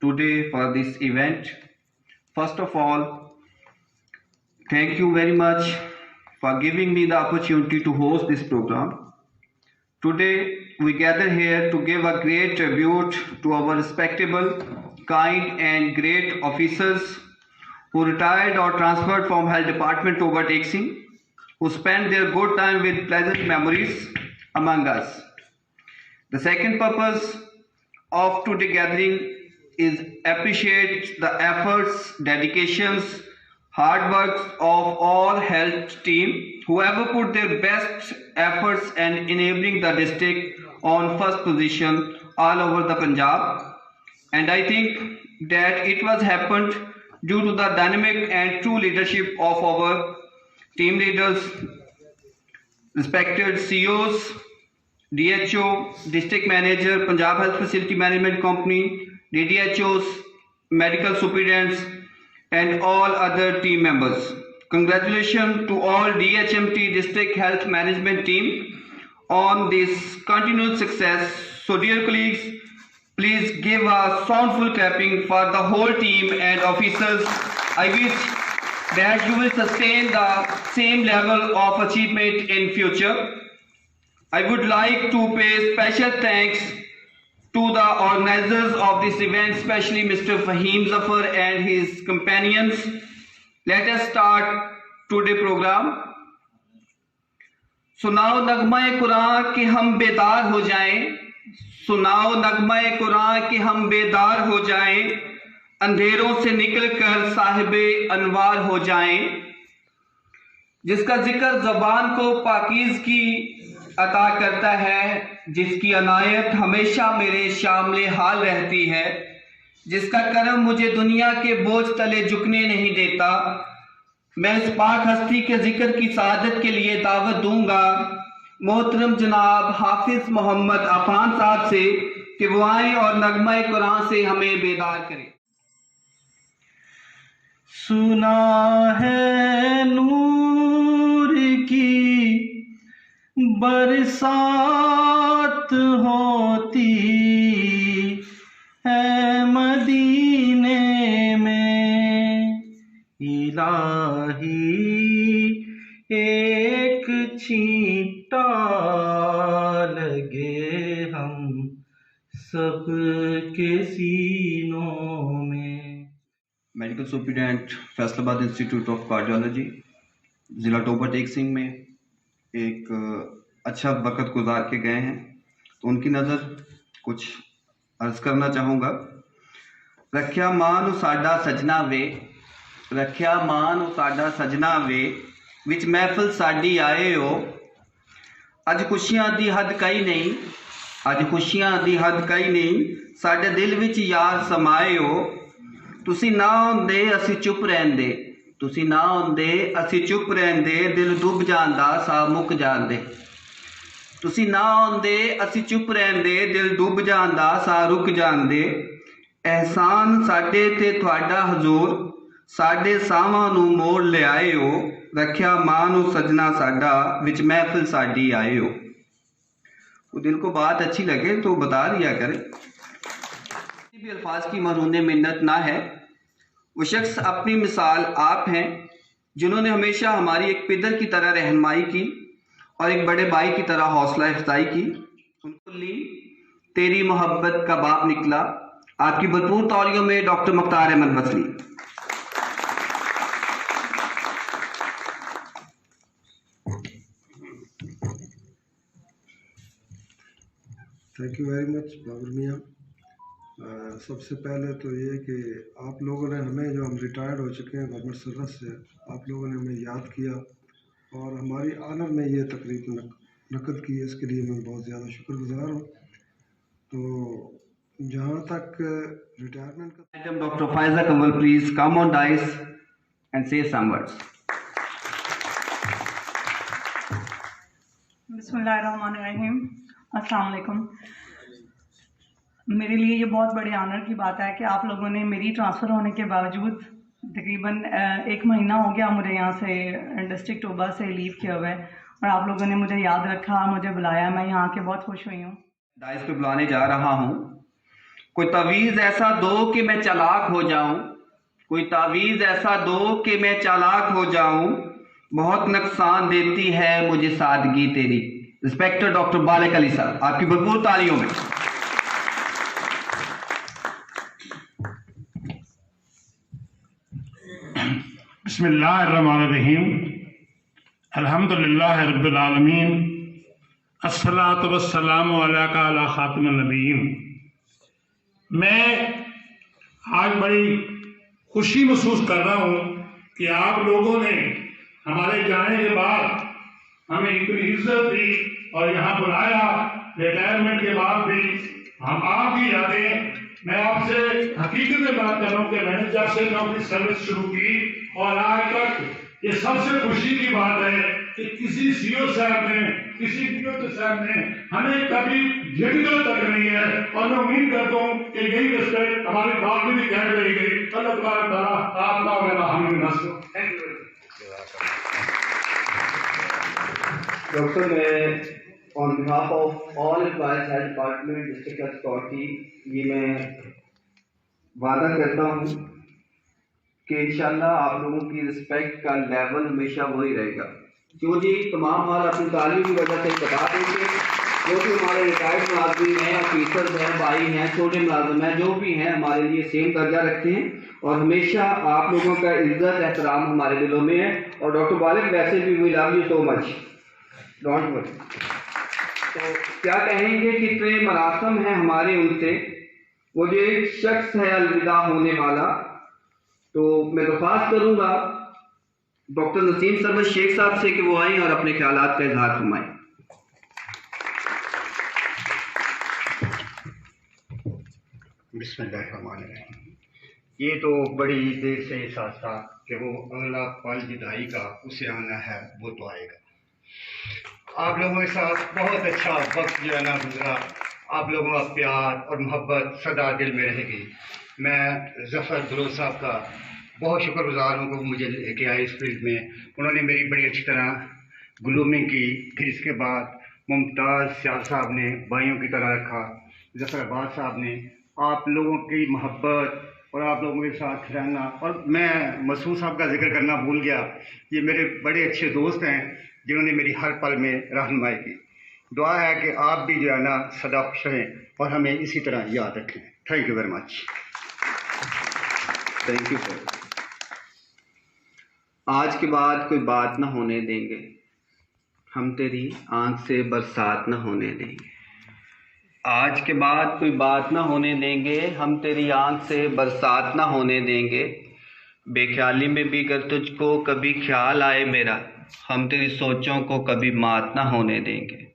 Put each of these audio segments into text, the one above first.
today for this event. First of all, thank you very much for giving me the opportunity to host this program. Today, we gather here to give a great tribute to our respectable, kind and great officers who retired or transferred from Health Department to overtaking, who spent their good time with pleasant memories among us. The second purpose of today's gathering is appreciate the efforts, dedications, hard work of all health team, whoever put their best efforts and enabling the district on first position all over the Punjab. And I think that it was happened due to the dynamic and true leadership of our team leaders, respected CEOs, DHO, District Manager, Punjab Health Facility Management Company, DDHOs, Medical Superintendents, and all other team members. Congratulations to all DHMT District Health Management team on this continued success. So dear colleagues, please give a soundful clapping for the whole team and officers. I wish that you will sustain the same level of achievement in future. I would like to pay special thanks to the organizers of this event, especially Mr. Fahim Zafar and his companions. Let us start today's program. सुनाओ नगमा कुरान कि हम बेदार हो जाएं, सुनाओ नगमा कुरान कि हम बेदार हो जाएं, अंधेरों से निकलकर साहिबे अनवार हो जाएं, जिसका जिक्र ज़बान को पाकीज़गी अता करता है, जिसकी अनायत हमेशा मेरे शामिल हाल रहती है, जिसका करम मुझे दुनिया के बोझ तले झुकने नहीं देता, मैं इस पाक हस्ती के जिक्र की सादत के लिए दावत दूंगा मोहतरम जनाब हाफिज मोहम्मद अफान साहब से कि वो आए और नगमा कुरान से हमें बेदार करें। सुना है नूर की बरसात होती है मदीने में, इलाही एक छींटा लगे हम सब के सीनों में। Medical superintendent Faisalabad institute of cardiology ज़िला टोबर टेक सिंह में एक अच्छा वक़्त गुजार के गए हैं, तो उनकी नज़र कुछ अर्ज करना चाहूँगा। रख्या मान साडा सजना वे, रख्या मान साडा सजना वे, विच महफिल साडी आए हो, अज खुशियां दी हद कई नहीं, अज खुशियां दी हद कई नहीं, साडे दिल विच यार समाए हो, तुसी ना होंदे असी चुप रहंदे, तुसी ना होंदे असी चुप रहंदे, दिल डुब जांदा सा मुक जांदे, तुसी ना होंदे असी चुप रहंदे, दिल डुब जांदा सा रुक जांदे, एहसान साडे ते तुहाडा हजूर, साडे सावां नूं मोड़ ले आए हो, रख्या मानो सजना साडा विच महफिल साडी आए हो। वो दिल को बात अच्छी लगे तो बता दिया करें, किसी भी अल्फाज की मरहून मिन्नत ना है। वो शख्स अपनी मिसाल आप हैं, जिन्होंने हमेशा हमारी एक पिदर की तरह रहनुमाई की और एक बड़े भाई की तरह हौसला अफजाई की। उनको ली तेरी मोहब्बत का बाप निकला, आपकी भरपूर तौलियों में डॉक्टर मुख्तार अहमद मसली। Thank you very much Babar मियाँ। सबसे पहले तो ये कि आप लोगों ने हमें, जो हम रिटायर्ड हो चुके हैं गवर्नमेंट सर्विस से, आप लोगों ने हमें याद किया और हमारी आनर में ये तकरीब नकद की, इसके लिए मैं बहुत ज़्यादा शुक्रगुजार हूँ। तो जहाँ तक रिटायरमेंट का, doctor Faiza Kanwal please come on dice and से सम वर्ड्स। बिस्मिल्लाहिर्रहमानिर्रहीम, अस्सलाम वालेकुम। मेरे लिए ये बहुत बड़े ऑनर की बात है कि आप लोगों ने मेरी ट्रांसफ़र होने के बावजूद, तकरीबन 1 महीना हो गया मुझे यहाँ से डिस्ट्रिक्ट टोबा से लीव किया हुआ है, और आप लोगों ने मुझे याद रखा, मुझे बुलाया, मैं यहाँ आके बहुत खुश हुई हूँ। डाइस पे बुलाने जा रहा हूँ कोई तावीज़ ऐसा दो कि मैं चालाक हो जाऊं, कोई तावीज़ ऐसा दो कि मैं चालाक हो जाऊं, बहुत नुकसान देती है मुझे सादगी तेरी। रिस्पेक्टेड डॉक्टर बालिक अली साहब, आपकी भरपूर तालियों में। बिस्मिल्लाहिर्रहमानिर्रहीम, अल्हम्दुलिल्लाहि रब्बिल आलमीन, अस्सलातु वस्सलामु अलैका अला खातिमिन नबिय्यीन। मैं आज बड़ी खुशी महसूस कर रहा हूँ कि आप लोगों ने हमारे जाने के बाद हमें इतनी इज्जत दी और यहाँ बुलाया। रिटायरमेंट के बाद भी हम आपकी यादें, मैं आपसे हकीकत में बात कर रहा हूँ कि मैंने जब से नौकरी सर्विस शुरू की और आज तक ये सबसे खुशी की बात है कि किसी सीओ साहब ने, किसी डीओ साहब ने हमें कभी झिझक तक नहीं है। और मैं उम्मीद करता हूँ कि यही रिस्पेक्ट हमारी बात में भी कह रही गई। अल्लाह ताला आपका और हमें नस्ल। Thank you. डॉक्टर, मैं on behalf of all employees health department district health authority ये मैं वादा करता हूँ कि इंशाल्लाह आप लोगों की रिस्पेक्ट का लेवल हमेशा वही रहेगा। जो जी तमाम हमारा अपनी तालीम की वजह से बता देंगे, जो भी हमारे रिटायर्ड मुलाजिम हैं, ऑफिसर्स हैं, भाई हैं, छोटे मुलाजिम हैं, जो भी हैं हमारे लिए सेम दर्जा रखते हैं और हमेशा आप लोगों का इज्जत एहतराम हमारे दिलों में है। और डॉक्टर बालिक वैसे भी we love you so much, don't worry. तो क्या कहेंगे, कितने मरासम हैं हमारे उनसे। वो जो एक शख्स है अलविदा होने वाला, तो मैं दरख्वास्त करूंगा डॉक्टर नसीम सरवर शेख साहब से कि वो आए और अपने ख्यालात का इजहार फरमाएं। बिस्मिल्लाहिर्रहमानिर्रहीम। ये तो बड़ी देर से एहसास था कि वो अगला पल जुदाई का उसे आना है, वो तो आएगा। आप लोगों के साथ बहुत अच्छा वक्त जो है ना गुजरा। आप लोगों का प्यार और मोहब्बत सदा दिल में रहेगी। मैं जफ़र दुरूद साहब का बहुत शुक्रगुजार हूँ कि मुझे लेके आए इस फील्ड में। उन्होंने मेरी बड़ी अच्छी तरह ग्लूमिंग की। फिर इसके बाद मुमताज़ सियाल साहब ने भाइयों की तरह रखा। जफ़र अब्बास साहब ने आप लोगों की मोहब्बत और आप लोगों के साथ रहना। और मैं मसूद साहब का जिक्र करना भूल गया। ये मेरे बड़े अच्छे दोस्त हैं जिन्होंने मेरी हर पल में रहनुमाई की। दुआ है कि आप भी जो है ना सदा खुश रहें और हमें इसी तरह याद रखें। Thank you very much. Thank you sir. आज के बाद कोई बात ना होने देंगे, हम तेरी आंख से बरसात ना होने देंगे। आज के बाद कोई बात ना होने देंगे, हम तेरी आंख से बरसात ना होने देंगे। बेख्याली में भी अगर तुझको कभी ख्याल आए मेरा, हम तेरी सोचों को कभी मात ना होने देंगे।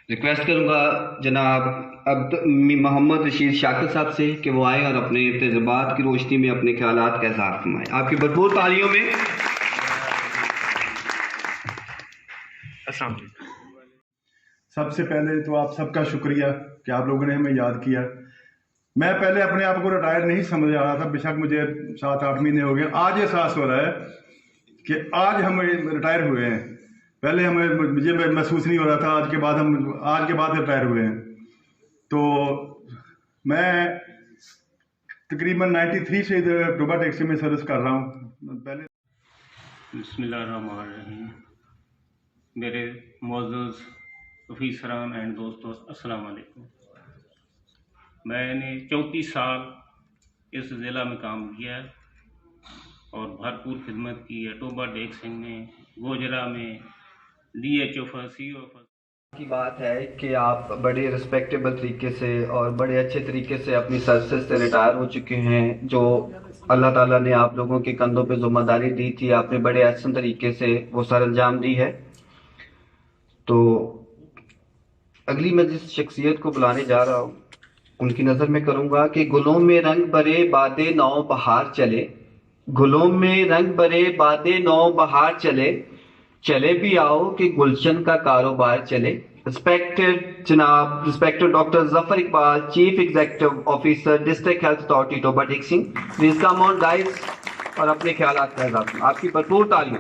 रिक्वेस्ट करूंगा जनाब मोहम्मद रशीद शाकिर साहब से कि वो आए और अपने तजुर्बात की रोशनी में अपने ख्यालात का इज़हार फरमाएं। आपकी भरपूर तालियों में। सबसे पहले तो आप सबका शुक्रिया कि आप लोगों ने हमें याद किया। मैं पहले अपने आप को रिटायर नहीं समझ आ रहा था, बेशक मुझे 7-8 महीने हो गए। आज एहसास हो रहा है कि आज हम रिटायर हुए हैं। पहले मुझे महसूस नहीं हो रहा था, आज के बाद रिटायर हुए हैं। तो मैं तकरीबन 93 से इधर टोबा टैक्सी में सर्विस कर रहा हूँ। पहले बिस्मिल्लाहिर्रहमानिर्रहीम। मेरे मोअज़्ज़ज़ ऑफिसरान एंड दोस्तों, अस्सलाम वालेकुम। मैंने 34 साल इस ज़िला में काम किया है और भरपूर खिदमत की है। टोबा टेक सिंह में, गोजरा में, DHO CO की बात है कि आप बड़े रिस्पेक्टेबल तरीके से और बड़े अच्छे तरीके से अपनी सर्विस से रिटायर हो चुके हैं। जो अल्लाह ताला ने आप लोगों के कंधों पे जिम्मेदारी दी थी, आपने बड़े अहसन तरीके से वो सर अंजाम दी है। तो अगली मैं जिस शख्सियत को बुलाने जा रहा हूँ उनकी नज़र में करूँगा कि गुलों में रंग भरे बादे नौ बहार चले, गुलों में रंग भरे बादे नौ बहार चले, चले भी आओ कि गुलशन का कारोबार चले। Respected doctor Zafar Iqbal, chief executive officer district health authority Toba Tek Singh, please come on guys और अपने ख्यालात का इज़हार। आपकी भरपूर तालियां।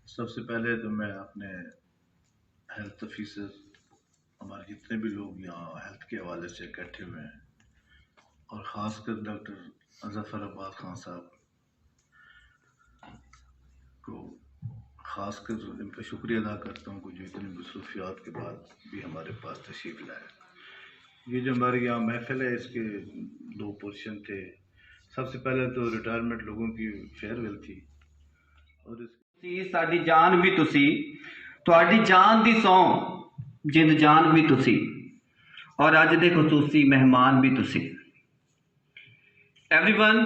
सबसे पहले तो मैं अपने हेल्थ ऑफिसर, हमारे जितने भी लोग यहाँ हेल्थ के हवाले से इकट्ठे हुए हैं, और ख़ासकर डॉक्टर ज़फ़र अब्बास खान साहब को ख़ासकर इन पर शुक्रिया अदा करता हूँ कि जो इतनी मसरूफियात के बाद भी हमारे पास तशरीफ़ लाए। ये जो हमारे यहाँ महफिल है, इसके दो पोर्शन थे। सबसे पहले तो रिटायरमेंट लोगों की फेयरवेल थी, और साडी जान भी तुसी, तुहाडी जान दी सौ जिंद जान भी तुसी, और अज दे खसूसी मेहमान भी तुसी। Everyone,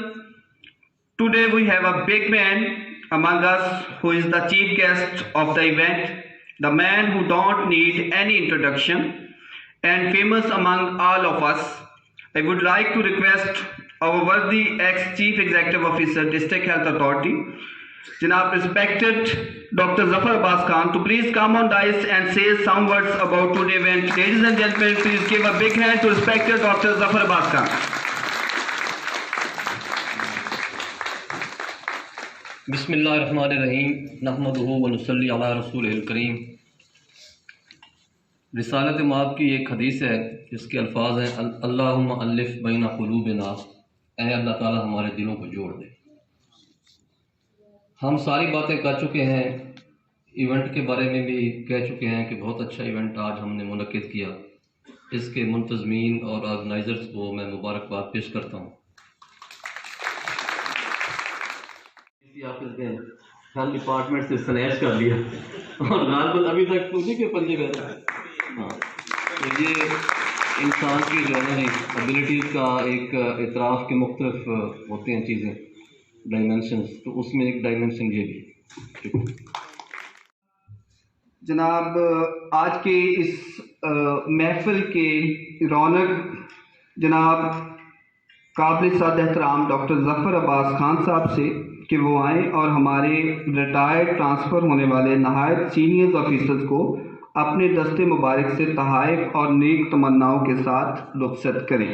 today we have a big man among us who is the chief guest of the event, the man who don't need any introduction and famous among all of us. I would like to request our worthy ex-Chief Executive Officer, District Health Authority, Janab respected Dr. Zafar Abbas Khan, to please come on dais and say some words about today's event. Ladies and gentlemen, please give a big hand to respected Dr. Zafar Abbas Khan. बिस्मिल्लाहिर्रहमानिर्रहीम, नहमदुहु व नुसल्ली अला रसूलिल करीम। रिसालत माब की एक हदीस है जिसके अल्फाज हैं, अल्लाहुम्मा अल्लिफ बैना कुलूबिना, ऐ अल्लाह ताला हमारे दिलों को जोड़ दे। हम सारी बातें कर चुके हैं, इवेंट के बारे में भी कह चुके हैं कि बहुत अच्छा इवेंट आज हमने मुनक्किद किया। इसके मुंतज़मीन और ऑर्गेनाइज़र्स को मैं मुबारकबाद पेश करता हूँ। हेल्थ डिपार्टमेंट से स्नैच कर लिया और गालबन अभी तक पूरी के पंजे कर। हाँ, तो ये इंसान की जो है एबिलिटीज़ का एक इतराफ़ के मुख्तलिफ होते हैं चीज़ें, डायमेंशंस, तो उसमें एक डायमेंशन ये भी। जनाब, आज के इस महफिल के रौनक जनाब काबिल साद एहतराम डॉक्टर ज़फ़र अब्बास खान साहब से कि वो आएँ और हमारे रिटायर्ड ट्रांसफ़र होने वाले नहायत सीनियर ऑफिसर्स को अपने दस्ते मुबारक से तहाइफ और नेक तमन्नाओं के साथ रुखसत करें।